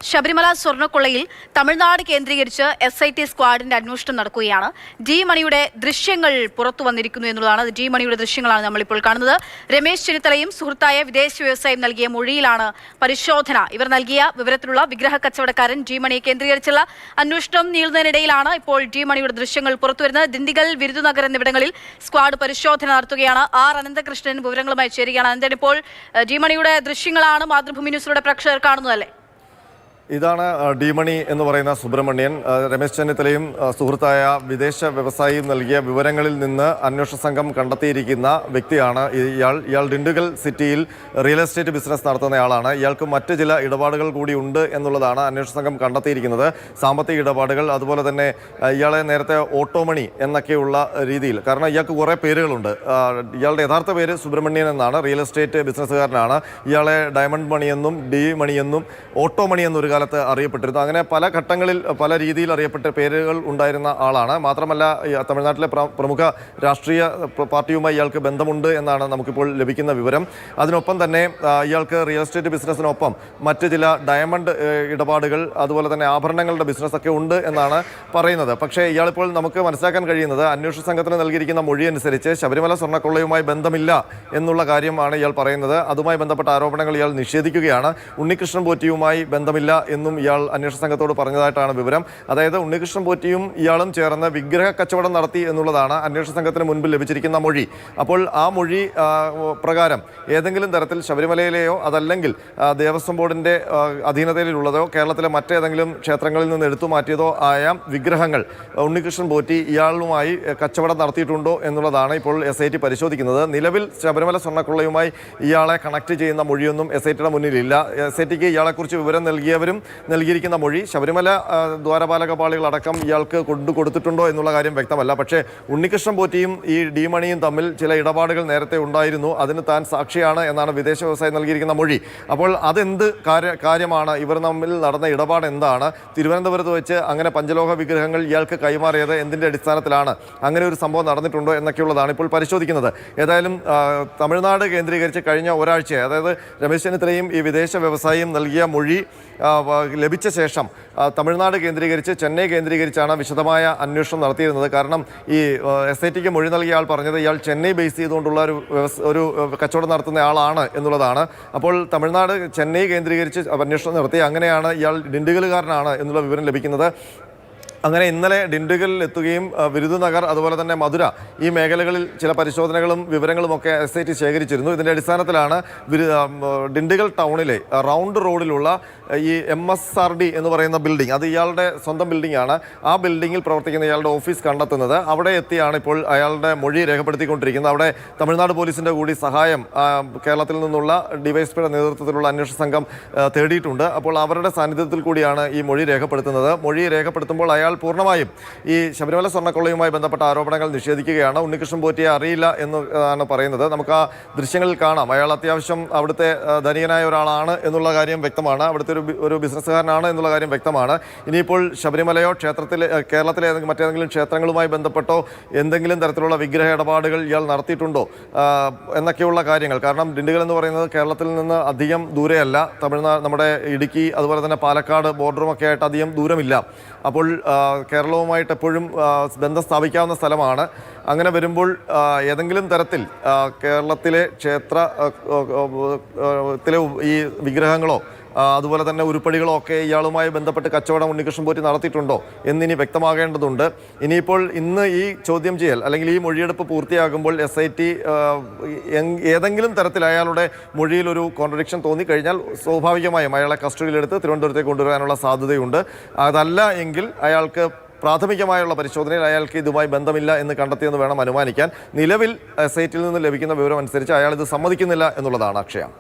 ശബരിമല സ്വർണ്ണക്കൊള്ളയിൽ തമിഴ്നാട് കേന്ദ്രീകരിച്ച് SIT സ്ക്വാഡിന്റെ അന്വേഷണം നടക്കുകയാണ്. ഡി മണിയുടെ ദൃശ്യങ്ങൾ പുറത്തു വന്നിരിക്കുന്നു എന്നുള്ളതാണ്. ഡി മണിയുടെ ദൃശ്യങ്ങളാണ് നമ്മളിപ്പോൾ കാണുന്നത്. രമേശ് ചെന്നിത്തലയും സുഹൃത്തായ വിദേശ വ്യവസായം നൽകിയ മൊഴിയിലാണ് പരിശോധന. ഇവർ നൽകിയ വിവരത്തിലുള്ള വിഗ്രഹ കച്ചവടക്കാരൻ ഡി മണിയെ കേന്ദ്രീകരിച്ചുള്ള അന്വേഷണം നീളുന്നതിനിടയിലാണ് ഇപ്പോൾ ഡി മണിയുടെ ദൃശ്യങ്ങൾ പുറത്തുവരുന്നത്. ദിണ്ടിഗൽ, വിരുദുനഗർ എന്നിവിടങ്ങളിൽ സ്ക്വാഡ് പരിശോധന നടത്തുകയാണ്. ആർ അനന്തകൃഷ്ണൻ വിവരങ്ങളുമായി ചേരുകയാണ്. അനന്തൻ, ഇപ്പോൾ ഡി മണിയുടെ ദൃശ്യങ്ങളാണ് മാതൃഭൂമി ന്യൂസിലൂടെ പ്രേക്ഷകർ കാണുന്നതല്ലേ? ഇതാണ് ഡി മണി എന്ന് പറയുന്ന സുബ്രഹ്മണ്യൻ. രമേശ് ചെന്നിത്തലയും സുഹൃത്തായ വിദേശ വ്യവസായിയും നൽകിയ വിവരങ്ങളിൽ നിന്ന് അന്വേഷണ സംഘം കണ്ടെത്തിയിരിക്കുന്ന വ്യക്തിയാണ് ഇയാൾ ഡിണ്ടുഗൽ സിറ്റിയിൽ റിയൽ എസ്റ്റേറ്റ് ബിസിനസ് നടത്തുന്നയാളാണ്. ഇയാൾക്ക് മറ്റ് ചില ഇടപാടുകൾ കൂടി ഉണ്ട് എന്നുള്ളതാണ് അന്വേഷണ സംഘം കണ്ടെത്തിയിരിക്കുന്നത്. സാമ്പത്തിക ഇടപാടുകൾ, അതുപോലെ തന്നെ ഇയാളെ നേരത്തെ ഓട്ടോമണി എന്നൊക്കെയുള്ള രീതിയിൽ, കാരണം ഇയാൾക്ക് കുറേ പേരുകളുണ്ട്. ഇയാളുടെ യഥാർത്ഥ പേര് സുബ്രഹ്മണ്യൻ എന്നാണ്. റിയൽ എസ്റ്റേറ്റ് ബിസിനസ്സുകാരനാണ്. ഇയാളെ ഡയമണ്ട് മണിയെന്നും ഡി മണിയെന്നും ഓട്ടോ മണി എന്നൊരു കാലത്ത് അറിയപ്പെട്ടിരുന്നു. അങ്ങനെ പല ഘട്ടങ്ങളിൽ പല രീതിയിൽ അറിയപ്പെട്ട പേരുകൾ ഉണ്ടായിരുന്ന ആളാണ്. മാത്രമല്ല തമിഴ്നാട്ടിലെ പ്രമുഖ രാഷ്ട്രീയ പാർട്ടിയുമായി ഇയാൾക്ക് ബന്ധമുണ്ട് എന്നാണ് നമുക്കിപ്പോൾ ലഭിക്കുന്ന വിവരം. അതിനൊപ്പം തന്നെ ഇയാൾക്ക് റിയൽ എസ്റ്റേറ്റ് ബിസിനസ്സിനൊപ്പം മറ്റ് ചില ഡയമണ്ട് ഇടപാടുകൾ, അതുപോലെ തന്നെ ആഭരണങ്ങളുടെ ബിസിനസ്സൊക്കെ ഉണ്ട് എന്നാണ് പറയുന്നത്. പക്ഷേ ഇയാളിപ്പോൾ നമുക്ക് മനസ്സിലാക്കാൻ കഴിയുന്നത് അന്വേഷണ സംഘത്തിന് നൽകിയിരിക്കുന്ന മൊഴി അനുസരിച്ച് ശബരിമല സ്വർണ്ണക്കൊള്ളയുമായി ബന്ധമില്ല എന്നുള്ള കാര്യമാണ് ഇയാൾ പറയുന്നത്. അതുമായി ബന്ധപ്പെട്ട ആരോപണങ്ങൾ ഇയാൾ നിഷേധിക്കുകയാണ്. ഉണ്ണികൃഷ്ണൻ പോറ്റിയുമായി ബന്ധമില്ല എന്നും ഇയാൾ അന്വേഷണ സംഘത്തോട് പറഞ്ഞതായിട്ടാണ് വിവരം. അതായത് ഉണ്ണികൃഷ്ണൻ പോറ്റിയും ഇയാളും ചേർന്ന് വിഗ്രഹ കച്ചവടം നടത്തി എന്നുള്ളതാണ് അന്വേഷണ സംഘത്തിന് മുൻപിൽ ലഭിച്ചിരിക്കുന്ന മൊഴി. അപ്പോൾ ആ മൊഴി പ്രകാരം ഏതെങ്കിലും തരത്തിൽ ശബരിമലയിലെയോ അതല്ലെങ്കിൽ ദേവസ്വം ബോർഡിൻ്റെ അധീനതയിലുള്ളതോ കേരളത്തിലെ മറ്റേതെങ്കിലും ക്ഷേത്രങ്ങളിൽ നിന്ന് എടുത്തു മാറ്റിയതോ ആയ വിഗ്രഹങ്ങൾ ഉണ്ണികൃഷ്ണൻ പോറ്റി ഇയാളുമായി കച്ചവടം നടത്തിയിട്ടുണ്ടോ എന്നുള്ളതാണ് ഇപ്പോൾ SIT പരിശോധിക്കുന്നത്. നിലവിൽ ശബരിമല സ്വർണ്ണക്കൊള്ളയുമായി ഇയാളെ കണക്ട് ചെയ്യുന്ന മൊഴിയൊന്നും SITയുടെ മുന്നിലില്ല. SITക്ക് ഇയാളെക്കുറിച്ച് വിവരം നൽകിയവരും നൽകിയിരിക്കുന്ന മൊഴി ശബരിമല ദ്വാരപാലക പാളികളടക്കം ഇയാൾക്ക് കൊടുത്തിട്ടുണ്ടോ എന്നുള്ള കാര്യം വ്യക്തമല്ല. പക്ഷേ ഉണ്ണികൃഷ്ണൻ പോറ്റിയും ഈ ഡി മണിയും തമ്മിൽ ചില ഇടപാടുകൾ നേരത്തെ ഉണ്ടായിരുന്നു. അതിന് താൻ സാക്ഷിയാണ് എന്നാണ് വിദേശ വ്യവസായം നൽകിയിരിക്കുന്ന മൊഴി. അപ്പോൾ അതെന്ത് കാര്യമാണ്? ഇവർ തമ്മിൽ നടന്ന ഇടപാട് എന്താണ്? തിരുവനന്തപുരത്ത് വെച്ച് അങ്ങനെ പഞ്ചലോഹ വിഗ്രഹങ്ങൾ ഇയാൾക്ക് കൈമാറിയത് എന്തിൻ്റെ അടിസ്ഥാനത്തിലാണ്? അങ്ങനെ ഒരു സംഭവം നടന്നിട്ടുണ്ടോ എന്നൊക്കെയുള്ളതാണ് ഇപ്പോൾ പരിശോധിക്കുന്നത്. ഏതായാലും തമിഴ്നാട് കേന്ദ്രീകരിച്ച് കഴിഞ്ഞ ഒരാഴ്ച, അതായത് രമേശ് ചെന്നിത്തലയും ഈ വിദേശ വ്യവസായിയും നൽകിയ മൊഴി ലഭിച്ച ശേഷം തമിഴ്നാട് കേന്ദ്രീകരിച്ച്, ചെന്നൈ കേന്ദ്രീകരിച്ചാണ് വിശദമായ അന്വേഷണം നടത്തിയിരുന്നത്. കാരണം ഈ SITക്ക് മൊഴി നൽകിയ ആൾ പറഞ്ഞത് ഇയാൾ ചെന്നൈ ബേസ് ചെയ്തുകൊണ്ടുള്ള ഒരു കച്ചവടം നടത്തുന്ന ആളാണ് എന്നുള്ളതാണ്. അപ്പോൾ തമിഴ്നാട്, ചെന്നൈ കേന്ദ്രീകരിച്ച് അന്വേഷണം നടത്തി. അങ്ങനെയാണ് ഇയാൾ ഡിണ്ടുഗലുകാരനാണ് എന്നുള്ള വിവരം ലഭിക്കുന്നത്. അങ്ങനെ ഇന്നലെ ഡിണ്ടുഗലിൽ എത്തുകയും വിരുദുനഗർ, അതുപോലെ തന്നെ മധുര, ഈ മേഖലകളിൽ ചില പരിശോധനകളും വിവരങ്ങളുമൊക്കെ SIT ശേഖരിച്ചിരുന്നു. ഇതിൻ്റെ അടിസ്ഥാനത്തിലാണ് ഡിണ്ടുഗൽ ടൗണിലെ റൗണ്ട് റോഡിലുള്ള ഈ MSRD എന്ന് പറയുന്ന ബിൽഡിംഗ്, അത് ഇയാളുടെ സ്വന്തം ബിൽഡിംഗ് ആണ്. ആ ബിൽഡിങ്ങിൽ പ്രവർത്തിക്കുന്ന ഇയാളുടെ ഓഫീസ് കണ്ടെത്തുന്നത്. അവിടെ എത്തിയാണ് ഇപ്പോൾ അയാളുടെ മൊഴി രേഖപ്പെടുത്തിക്കൊണ്ടിരിക്കുന്നത്. അവിടെ തമിഴ്നാട് പോലീസിൻ്റെ കൂടി സഹായം കേരളത്തിൽ നിന്നുള്ള DYSPയുടെ നേതൃത്വത്തിലുള്ള അന്വേഷണ സംഘം തേടിയിട്ടുണ്ട്. അപ്പോൾ അവരുടെ സാന്നിധ്യത്തിൽ കൂടിയാണ് ഈ മൊഴി രേഖപ്പെടുത്തുന്നത്. മൊഴി രേഖപ്പെടുത്തുമ്പോൾ അയാൾ പൂർണ്ണമായും ഈ ശബരിമല സ്വർണ്ണക്കൊള്ളയുമായി ബന്ധപ്പെട്ട ആരോപണങ്ങൾ നിഷേധിക്കുകയാണ്. ഉണ്ണികൃഷ്ണൻ പോറ്റിയെ അറിയില്ല എന്നാണ് പറയുന്നത്. നമുക്ക് ആ ദൃശ്യങ്ങളിൽ കാണാം. അയാൾ അത്യാവശ്യം അവിടുത്തെ ധനികനായ ഒരാളാണ് എന്നുള്ള കാര്യം വ്യക്തമാണ്. അവിടുത്തെ ഒരു ബിസിനസ്സുകാരനാണ് എന്നുള്ള കാര്യം വ്യക്തമാണ്. ഇനിയിപ്പോൾ ശബരിമലയോ കേരളത്തിലെ മറ്റേതെങ്കിലും ക്ഷേത്രങ്ങളുമായി ബന്ധപ്പെട്ടോ എന്തെങ്കിലും തരത്തിലുള്ള വിഗ്രഹ ഇടപാടുകൾ ഇയാൾ നടത്തിയിട്ടുണ്ടോ എന്നൊക്കെയുള്ള കാര്യങ്ങൾ. കാരണം ഡിണ്ടുഗൽ എന്ന് പറയുന്നത് കേരളത്തിൽ നിന്ന് അധികം ദൂരെയല്ല. തമിഴ്നാട്, നമ്മുടെ ഇടുക്കി, അതുപോലെ തന്നെ പാലക്കാട് ബോർഡറുമൊക്കെ ആയിട്ട് അധികം ദൂരമില്ല. അപ്പോൾ കേരളവുമായിട്ട് എപ്പോഴും ബന്ധം സ്ഥാപിക്കാവുന്ന സ്ഥലമാണ്. അങ്ങനെ വരുമ്പോൾ ഏതെങ്കിലും തരത്തിൽ കേരളത്തിലെ ക്ഷേത്രത്തിലെ ഈ വിഗ്രഹങ്ങളോ അതുപോലെ തന്നെ ഉരുപ്പടികളോ ഒക്കെ ഇയാളുമായി ബന്ധപ്പെട്ട് കച്ചവടം ഉണ്ണികൃഷ്ണൻ പോറ്റി നടത്തിയിട്ടുണ്ടോ എന്നിനി വ്യക്തമാകേണ്ടതുണ്ട്. ഇനിയിപ്പോൾ ഇന്ന് ഈ ചോദ്യം ചെയ്യൽ അല്ലെങ്കിൽ ഈ മൊഴിയെടുപ്പ് പൂർത്തിയാകുമ്പോൾ SIT ഏതെങ്കിലും തരത്തിൽ അയാളുടെ മൊഴിയിൽ ഒരു കോൺട്രഡിക്ഷൻ തോന്നിക്കഴിഞ്ഞാൽ സ്വാഭാവികമായും അയാളെ കസ്റ്റഡിയിലെടുത്ത് തിരുവനന്തപുരത്തേക്ക് കൊണ്ടുവരാനുള്ള സാധ്യതയുണ്ട്. അതല്ല എങ്കിൽ അയാൾക്ക് പ്രാഥമികമായുള്ള പരിശോധനയിൽ അയാൾക്ക് ഇതുമായി ബന്ധമില്ല എന്ന് കണ്ടെത്തിയെന്ന് വേണം അനുമാനിക്കാൻ. നിലവിൽ SITയിൽ നിന്ന് ലഭിക്കുന്ന വിവരം അനുസരിച്ച് അയാൾ ഇത് സമ്മതിക്കുന്നില്ല എന്നുള്ളതാണ്. അക്ഷയ.